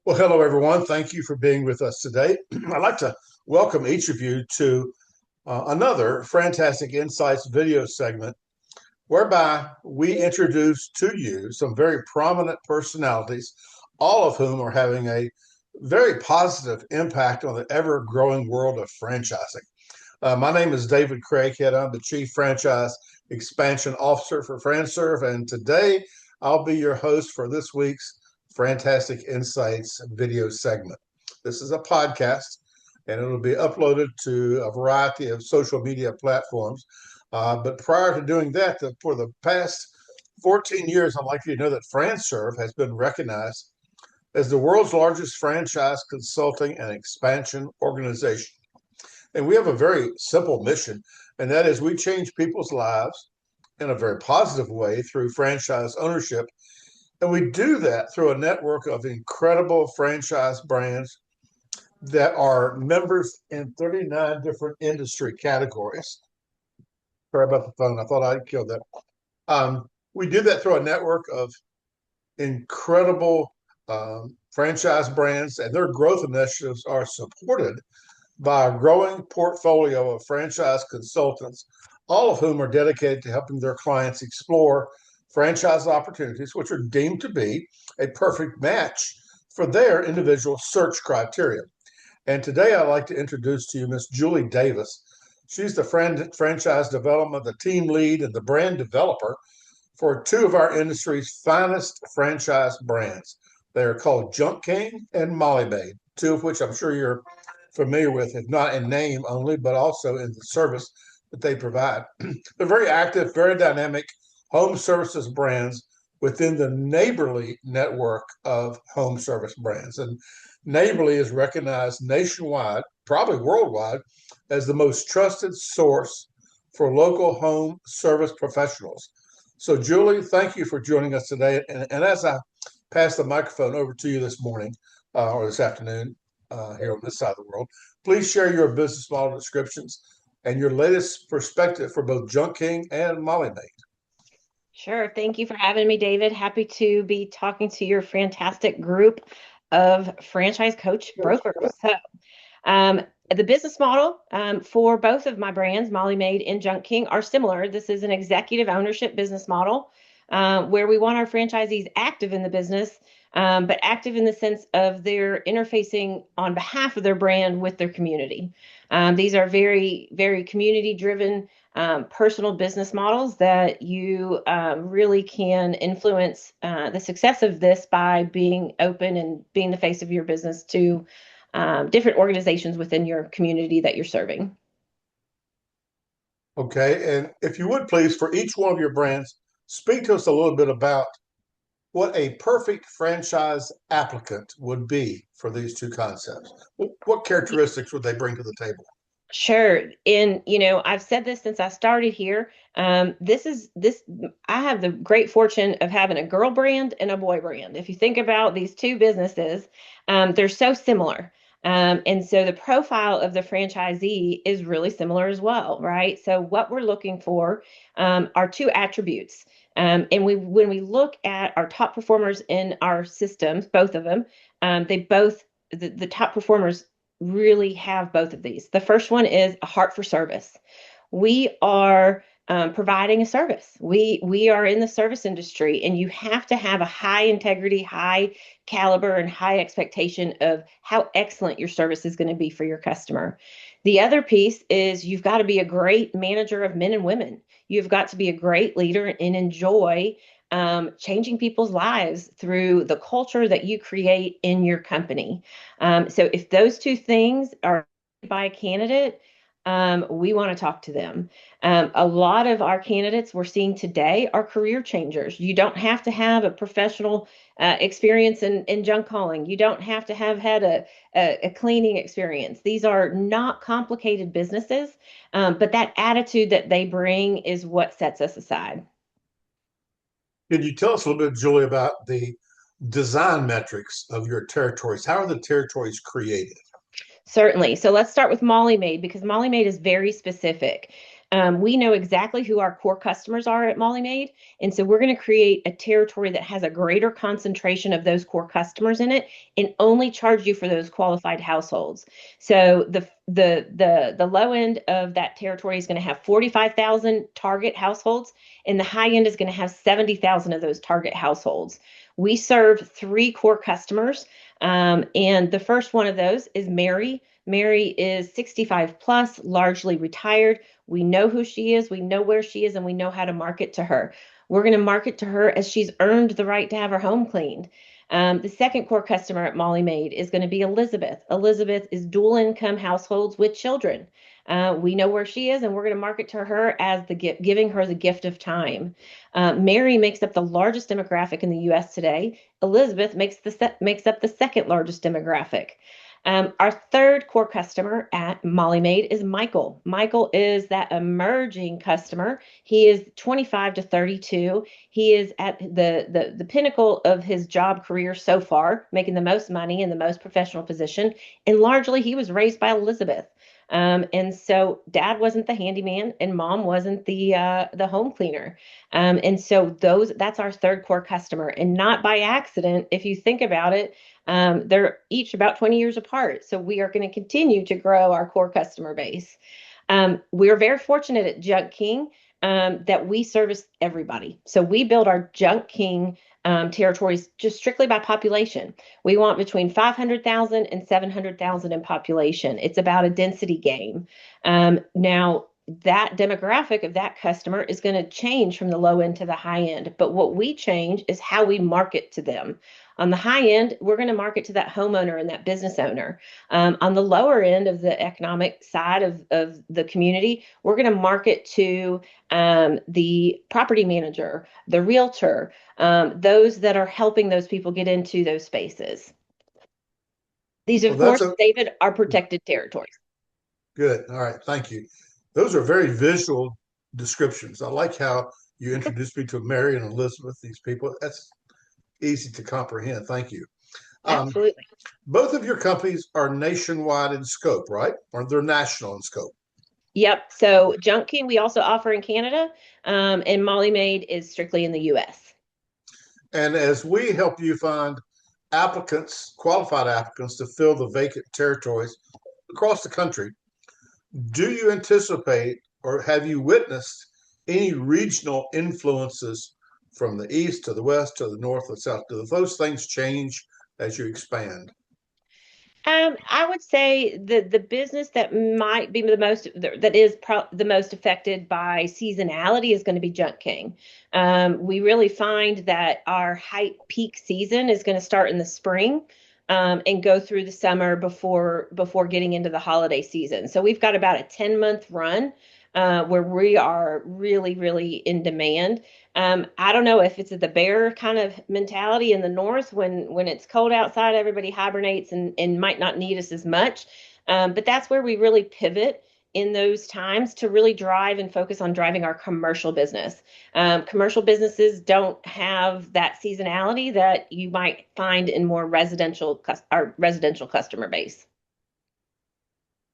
Well, hello, everyone. Thank you for being with us today. I'd like to welcome each of you to another FranTastic InSights video segment, whereby we introduce to you some very prominent personalities, all of whom are having a very positive impact on the ever growing world of franchising. My name is David Craghead. I'm the Chief Franchise Expansion Officer for FranServe, and today I'll be your host for this week's FranTastic InSights video segment. This is a podcast, and it'll be uploaded to a variety of social media platforms. But prior to doing that, for the past 14 years, I'd like you to know that FranServe has been recognized as the world's largest franchise consulting and expansion organization. And we have a very simple mission, and that is we change people's lives in a very positive way through franchise ownership. And we do that through a network of incredible franchise brands that are members in 39 different industry categories. Sorry about the phone. I thought I'd killed that. We do that through a network of incredible franchise brands, and their growth initiatives are supported by a growing portfolio of franchise consultants, all of whom are dedicated to helping their clients explore franchise opportunities, which are deemed to be a perfect match for their individual search criteria. And today I'd like to introduce to you Miss Julie Davis. She's the franchise development, the team lead, and the brand developer for two of our industry's finest franchise brands. They are called Junk King and Maid, two of which I'm sure you're familiar with, if not in name only, but also in the service that they provide. They're very active, very dynamic home services brands within the Neighborly network of home service brands. And Neighborly is recognized nationwide, probably worldwide, as the most trusted source for local home service professionals. So, Julie, thank you for joining us today. And as I pass the microphone over to you this morning or this afternoon here on this side of the world, please share your business model descriptions and your latest perspective for both Junk King and Maid. Sure. Thank you for having me, David. Happy to be talking to your fantastic group of franchise coach brokers. Um, the business model for both of my brands, Maid and Junk King, are similar. This is an executive ownership business model where we want our franchisees active in the business, but active in the sense of they're interfacing on behalf of their brand with their community. These are very, very community-driven personal business models that you really can influence the success of this by being open and being the face of your business to different organizations within your community that you're serving. Okay. And if you would please, for each one of your brands, speak to us a little bit about what a perfect franchise applicant would be for these two concepts. What characteristics would they bring to the table? Sure. And, I've said this since I started here. I have the great fortune of having a girl brand and a boy brand. If you think about these two businesses, they're so similar. And so the profile of the franchisee is really similar as well, right? So what we're looking for are two attributes. When we look at our top performers in our systems, both of them, the top performers really have both of these. The first one is a heart for service. We are providing a service. We are in the service industry, and you have to have a high integrity, high caliber, and high expectation of how excellent your service is going to be for your customer. The other piece is you've got to be a great manager of men and women. You've got to be a great leader and enjoy changing people's lives through the culture that you create in your company. So if those two things are by a candidate, we want to talk to them. A lot of our candidates we're seeing today are career changers. You don't have to have a professional experience in junk calling. You don't have to have had a cleaning experience. These are not complicated businesses, but that attitude that they bring is what sets us aside. Can you tell us a little bit, Julie, about the design metrics of your territories? How are the territories created? Certainly. So let's start with Molly Maid because Molly Maid is very specific. We know exactly who our core customers are at Molly Maid. And so we're going to create a territory that has a greater concentration of those core customers in it and only charge you for those qualified households. So the low end of that territory is going to have 45,000 target households, and the high end is going to have 70,000 of those target households. We serve three core customers, and the first one of those is Mary. Mary is 65 plus, largely retired. We know who she is, we know where she is, and we know how to market to her. We're going to market to her as she's earned the right to have her home cleaned. The second core customer at Molly Maid is going to be Elizabeth. Elizabeth is dual income households with children. We know where she is, and we're going to market to her as the gift, giving her the gift of time. Mary makes up the largest demographic in the U.S. today. Elizabeth makes up the second largest demographic. Our third core customer at Molly Maid is Michael. Michael is that emerging customer. He is 25 to 32. He is at the pinnacle of his job career so far, making the most money in the most professional position. And largely, he was raised by Elizabeth. And so dad wasn't the handyman and mom wasn't the home cleaner. And so that's our third core customer. And not by accident, if you think about it, they're each about 20 years apart. So we are going to continue to grow our core customer base. We're very fortunate at Junk King that we service everybody. So we build our Junk King territories just strictly by population. We want between 500,000 and 700,000 in population. It's about a density game. Now, that demographic of that customer is going to change from the low end to the high end. But what we change is how we market to them. On the high end, we're going to market to that homeowner and that business owner. On the lower end of the economic side of the community, we're going to market to the property manager, the realtor, those that are helping those people get into those spaces. These, Well, of that's course, a David, are protected territories. good. All right. Thank you. Those are very visual descriptions. I like how you introduced me to Mary and Elizabeth, these people. That's easy to comprehend. Thank you. Um, Absolutely. both of your companies are nationwide in scope, right? Or they're national in scope. Yep. So Junk King we also offer in Canada, and Molly Maid is strictly in the U.S. And as we help you find applicants, qualified applicants to fill the vacant territories across the country, do you anticipate or have you witnessed any regional influences from the east to the west to the north or south? Do those things change as you expand? I would say the business that might be the most that is the most affected by seasonality is going to be Junk King. We really find that our height peak season is going to start in the spring. And go through the summer before getting into the holiday season. So we've got about a 10-month run where we are really in demand. I don't know if it's the bear kind of mentality in the north when it's cold outside, everybody hibernates and might not need us as much. But that's where we really pivot in those times to really drive and focus on driving our commercial business. Commercial businesses don't have that seasonality that you might find in more our residential customer base.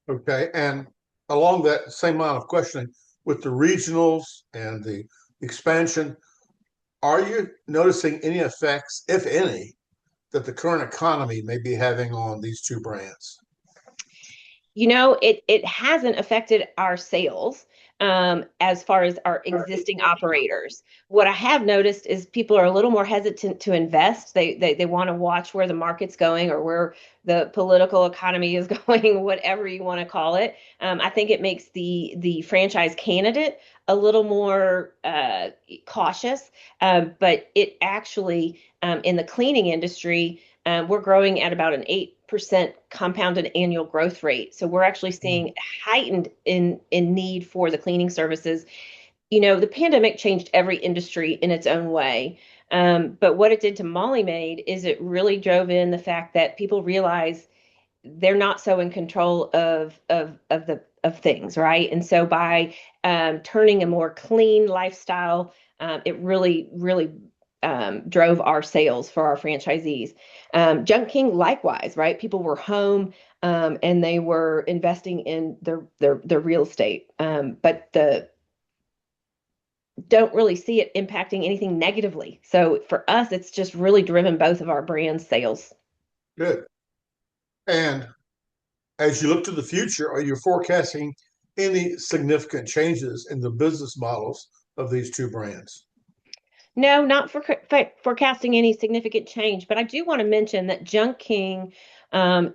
Okay. And along that same line of questioning, with the regionals and the expansion, are you noticing any effects, if any, that the current economy may be having on these two brands? It hasn't affected our sales as far as our existing operators. What I have noticed is people are a little more hesitant to invest. They want to watch where the market's going or where the political economy is going, whatever you want to call it. I think it makes the franchise candidate a little more cautious, but it actually in the cleaning industry. We're growing at about an 8% compounded annual growth rate. So we're actually seeing heightened in need for the cleaning services. The pandemic changed every industry in its own way. But what it did to Molly Maid is it really drove in the fact that people realize they're not so in control of things, right? And so by turning a more clean lifestyle, it really drove our sales for our franchisees. Junk King, likewise, right? People were home and they were investing in their real estate. But don't really see it impacting anything negatively. So for us, it's just really driven both of our brand sales. Good. And as you look to the future, are you forecasting any significant changes in the business models of these two brands? No, not forecasting any significant change, but I do want to mention that Junk King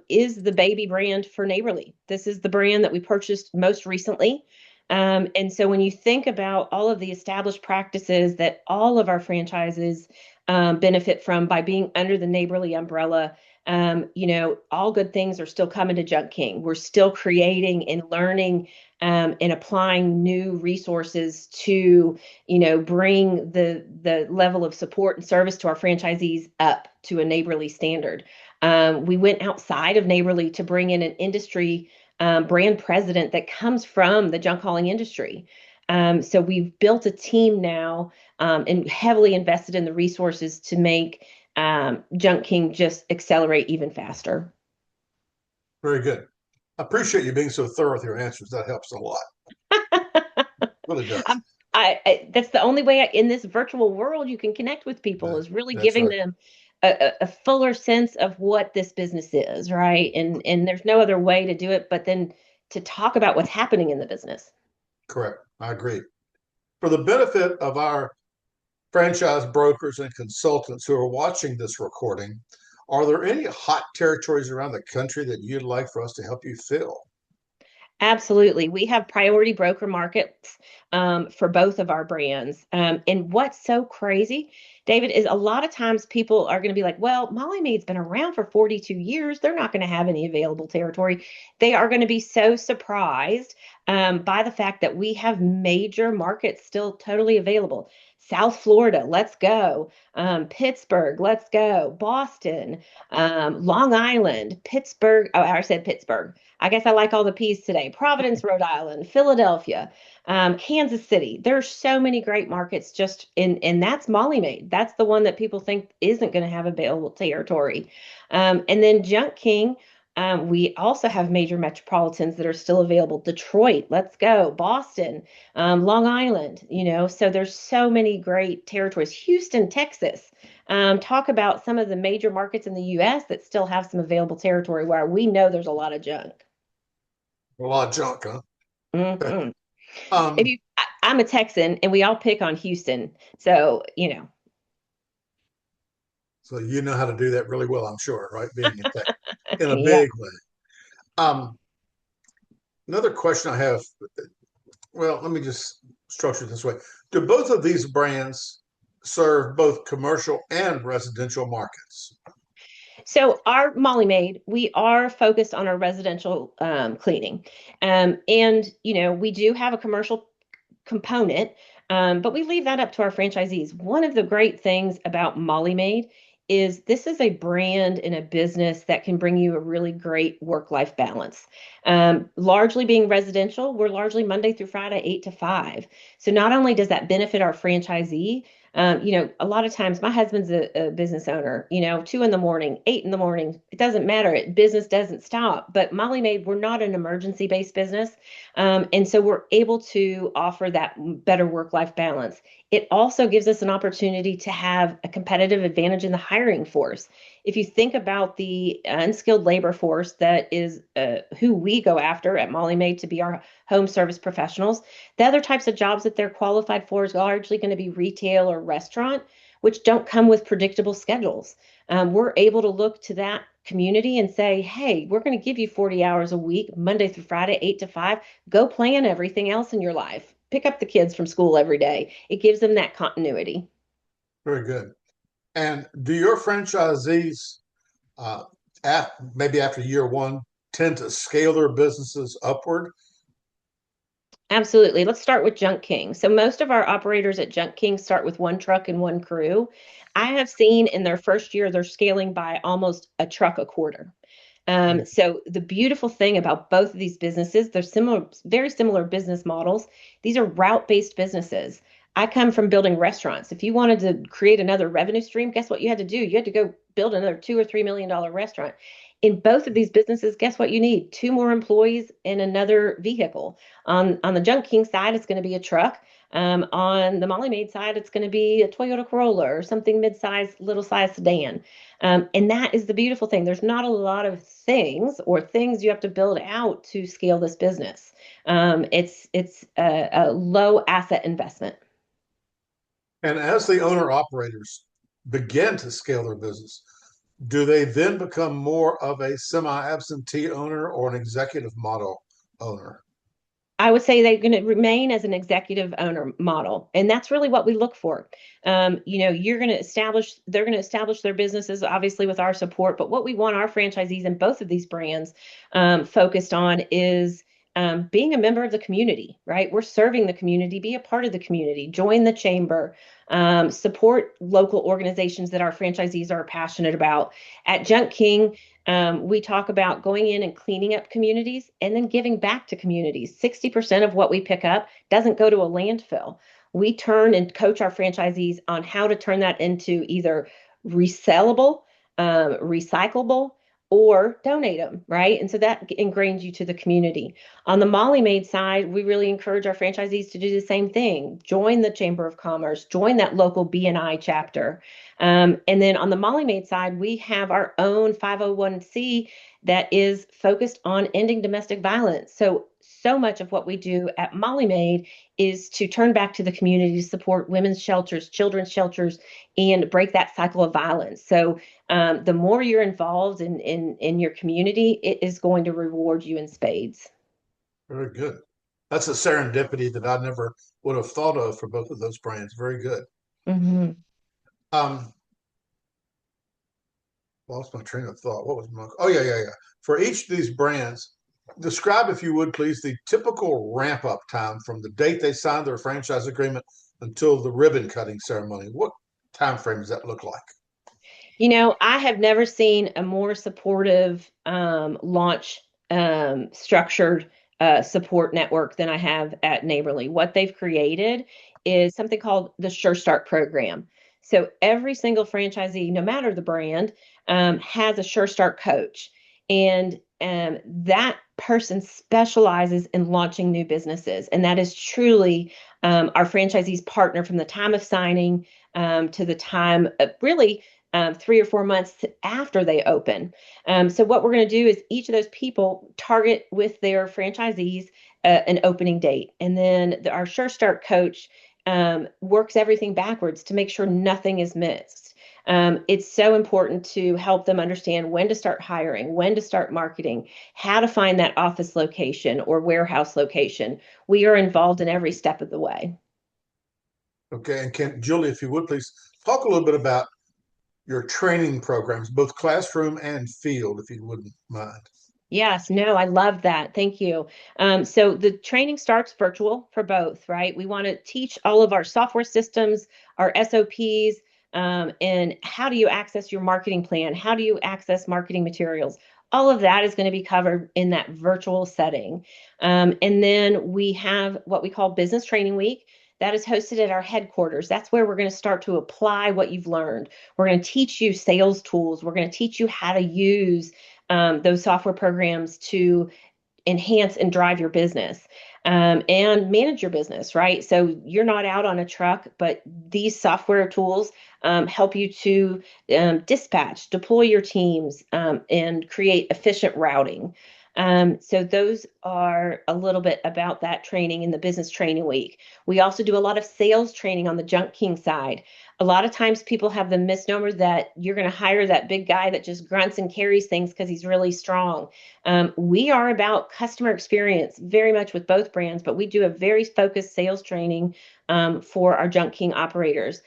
is the baby brand for Neighborly. This is the brand that we purchased most recently. And so when you think about all of the established practices that all of our franchises benefit from by being under the Neighborly umbrella, all good things are still coming to Junk King. We're still creating and learning and applying new resources to bring the level of support and service to our franchisees up to a Neighborly standard. We went outside of Neighborly to bring in an industry brand president that comes from the junk hauling industry. So we've built a team now and heavily invested in the resources to make Junk King just accelerate even faster. Very good. I appreciate you being so thorough with your answers. That helps a lot. Really does. I'm, that's the only way in this virtual world you can connect with people is really That's giving right. them a fuller sense of what this business is, right? And there's no other way to do it but then to talk about what's happening in the business. Correct. I agree. For the benefit of our franchise brokers and consultants who are watching this recording, are there any hot territories around the country that you'd like for us to help you fill? Absolutely. We have priority broker markets for both of our brands. And what's so crazy, David, is a lot of times people are going to be like, well, Molly Maid's been around for 42 years. They're not going to have any available territory. They are going to be so surprised by the fact that we have major markets still totally available. South Florida, let's go. Pittsburgh, let's go. Boston, Long Island, Pittsburgh. Oh, I said Pittsburgh. I guess I like all the P's today. Providence, Rhode Island, Philadelphia, Kansas City. There's so many great markets just and that's Molly Maid. That's the one that people think isn't going to have available territory. And then Junk King, we also have major metropolitans that are still available. Detroit, let's go. Boston, Long Island, so there's so many great territories. Houston, Texas. Talk about some of the major markets in the US that still have some available territory where we know there's a lot of junk. A lot of junk, huh? Hmm. If Um, you, I'm a Texan, and we all pick on Houston, so so you know how to do that really well, I'm sure, right? Being in tech in a yeah. big way. Um, Another question I have, well, let me just structure it this way. Do both of these brands serve both commercial and residential markets? So our Molly Maid, we are focused on our residential cleaning, and we do have a commercial component, but we leave that up to our franchisees. One of the great things about Molly Maid is this is a brand and a business that can bring you a really great work-life balance. Largely being residential, we're largely Monday through Friday, 8 to 5. So not only does that benefit our franchisee, a lot of times my husband's a business owner, 2 in the morning, 8 in the morning, it doesn't matter. Business doesn't stop. But Molly Maid, we're not an emergency based business. And so we're able to offer that better work life balance. It also gives us an opportunity to have a competitive advantage in the hiring force. If you think about the unskilled labor force that is who we go after at Molly Maid to be our home service professionals, the other types of jobs that they're qualified for is largely going to be retail or restaurant, which don't come with predictable schedules. We're able to look to that community and say, hey, we're going to give you 40 hours a week, Monday through Friday, 8 to 5. Go plan everything else in your life. Pick up the kids from school every day. It gives them that continuity. Very good. And do your franchisees, uh, maybe after year one, tend to scale their businesses upward? Absolutely. Let's start with Junk King. So most of our operators at Junk King start with one truck and one crew. I have seen in their first year, they're scaling by almost a truck a quarter. So the beautiful thing about both of these businesses, they're similar, very similar business models. These are route-based businesses. I come from building restaurants. If you wanted to create another revenue stream, guess what you had to do? You had to go build another $2 or $3 million restaurant. In both of these businesses, guess what you need? Two more employees and another vehicle. On the Junk King side, it's going to be a truck. On the Molly Maid side, it's going to be a Toyota Corolla or something mid-sized, little size sedan. And that is the beautiful thing. There's not a lot of things you have to build out to scale this business. It's a low asset investment. And as the owner operators begin to scale their business, do they then become more of a semi-absentee owner or an executive model owner? I would say they're going to remain as an executive owner model. And that's really what we look for. They're going to establish their businesses, obviously, with our support. But what we want our franchisees in both of these brands focused on is being a member of the community, right? We're serving the community, be a part of the community, join the chamber, support local organizations that our franchisees are passionate about. At Junk King, we talk about going in and cleaning up communities and then giving back to communities. 60% of what we pick up doesn't go to a landfill. We turn and coach our franchisees on how to turn that into either resellable, recyclable, or donate them, right? And so that ingrains you to the community. On the Molly Maid side, we really encourage our franchisees to do the same thing. Join the Chamber of Commerce, join that local BNI chapter. And then on the Molly Maid side, we have our own 501c that is focused on ending domestic violence. So much of what we do at Molly Maid is to turn back to the community to support women's shelters, children's shelters, and break that cycle of violence. So the more you're involved in your community, it is going to reward you in spades. Very good. That's a serendipity that I never would have thought of for both of those brands. Very good. Mhm. Um, Lost my train of thought. What was my? Oh yeah. For each of these brands, describe, if you would please, the typical ramp up time from the date they signed their franchise agreement until the ribbon cutting ceremony. What time frame does that look like? I have never seen a more supportive launch structured support network than I have at Neighborly. What they've created is something called the Sure Start program. So every single franchisee, no matter the brand, has a Sure Start coach. And that person specializes in launching new businesses. And that is truly our franchisees partner from the time of signing to the time of really 3 or 4 months after they open. So what we're going to do is each of those people target with their franchisees an opening date, and then our Sure Start coach works everything backwards to make sure nothing is missed. It's so important to help them understand when to start hiring, when to start marketing, how to find that office location or warehouse location. We are involved in every step of the way. Okay, and can Julie, if you would please talk a little bit about your training programs, both classroom and field, if you wouldn't mind. Yes, no, I love that. Thank you. So the training starts virtual for both, right? We want to teach all of our software systems, our SOPs, and how do you access your marketing plan? How do you access marketing materials? All of that is going to be covered in that virtual setting. And then we have what we call Business Training Week. That is hosted at our headquarters. That's where we're going to start to apply what you've learned. We're going to teach you sales tools. We're going to teach you how to use those software programs to enhance and drive your business and manage your business, right? So you're not out on a truck, but these software tools help you to dispatch, deploy your teams, and create efficient routing. So those are a little bit about that training in the Business Training Week. We also do a lot of sales training on the Junk King side. A lot of times people have the misnomer that you're going to hire that big guy that just grunts and carries things because he's really strong. We are about customer experience very much with both brands, but we do a very focused sales training for our Junk King operators.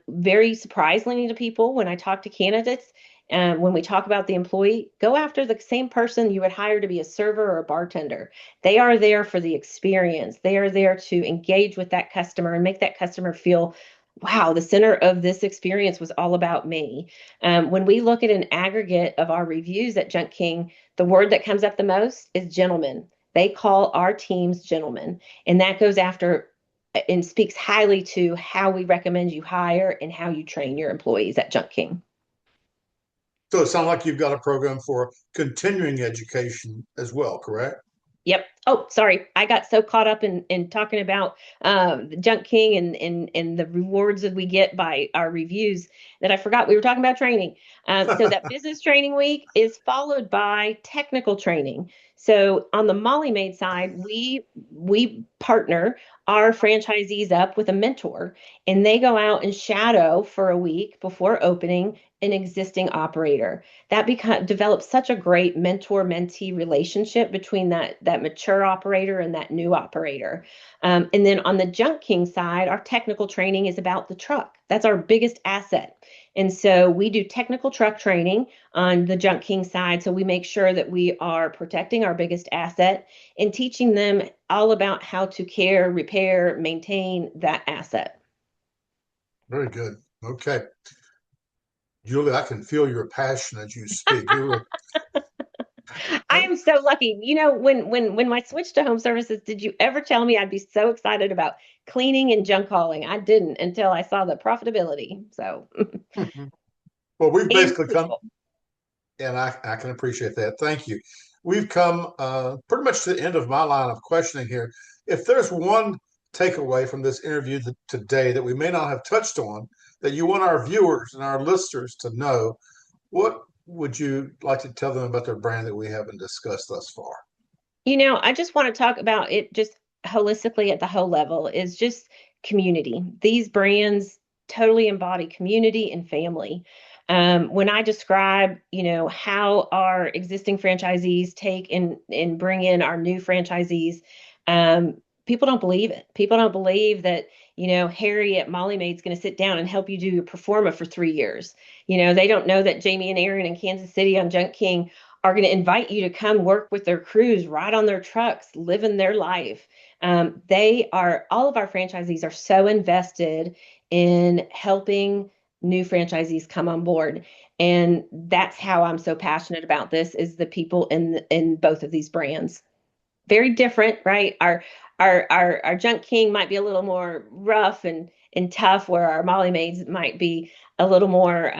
Very surprisingly to people, when I talk to candidates, when we talk about the employee, go after the same person you would hire to be a server or a bartender. They are there for the experience. They are there to engage with that customer and make that customer feel, wow, the center of this experience was all about me. When we look at an aggregate of our reviews at Junk King, the word that comes up the most is gentlemen. They call our teams gentlemen, and that goes after and speaks highly to how we recommend you hire and how you train your employees at Junk King. So it sounds like you've got a program for continuing education as well, correct? Yep. Oh, sorry. I got so caught up in talking about the Junk King and the rewards that we get by our reviews that I forgot we were talking about training. So that business training week is followed by technical training. So on the Molly Maid side, we partner our franchisees up with a mentor, and they go out and shadow for a week before opening an existing operator. Develops such a great mentor-mentee relationship between that mature operator and that new operator. And then on the Junk King side, our technical training is about the truck. That's our biggest asset. And so we do technical truck training on the Junk King side. So we make sure that we are protecting our biggest asset and teaching them all about how to care, repair, maintain that asset. Very good. Okay. Julie, I can feel your passion as you speak. You I were, am so lucky. You know, when I switched to home services, did you ever tell me I'd be so excited about cleaning and junk hauling? I didn't until I saw the profitability. So, well, we've and basically come, people. and I can appreciate that. Thank you. We've come pretty much to the end of my line of questioning here. If there's one takeaway from this interview today that we may not have touched on, that you want our viewers and our listeners to know, what would you like to tell them about their brand that we haven't discussed thus far? You know, I just want to talk about it just holistically at the whole level is just community. These brands totally embody community and family. When I describe, you know, how our existing franchisees take and bring in our new franchisees, people don't believe it. People don't believe that, you know, Harry at Molly Maid's going to sit down and help you do your performa for 3 years. You know, they don't know that Jamie and Aaron in Kansas City on Junk King are going to invite you to come work with their crews, ride on their trucks, living their life. All of our franchisees are so invested in helping new franchisees come on board. And that's how I'm so passionate about this is the people in both of these brands. Very different, right? Our Junk King might be a little more rough and tough, where our Molly Maids might be a little more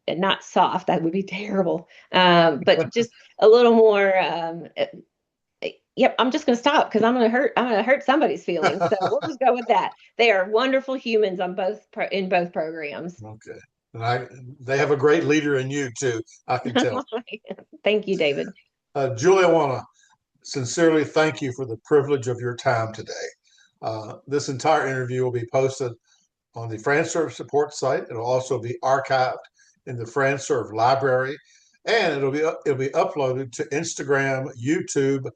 not soft. That would be terrible. But just a little more. Yep, I'm just going to stop because I'm going to hurt somebody's feelings. So we'll just go with that. They are wonderful humans on in both programs. Okay. And they have a great leader in you too. I can tell. Thank you, David. Julie, I want to sincerely thank you for the privilege of your time today. This entire interview will be posted on the FranServe support site. It'll also be archived in the FranServe library, and it'll be uploaded to Instagram, YouTube,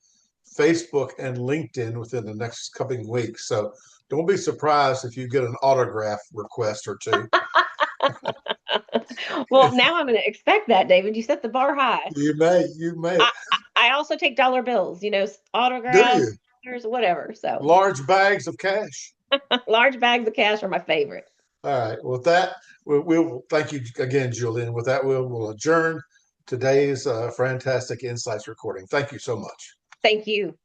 Facebook, and LinkedIn within the next coming weeks. So don't be surprised if you get an autograph request or two. Well, now I'm going to expect that, David. You set the bar high. You may. I also take dollar bills, you know, Do autographs, you? whatever. So Large bags of cash. large bags of cash are my favorite. All right. With that, we'll thank you again, Julian. With that, we'll adjourn today's FranTastic InSights recording. Thank you so much. Thank you.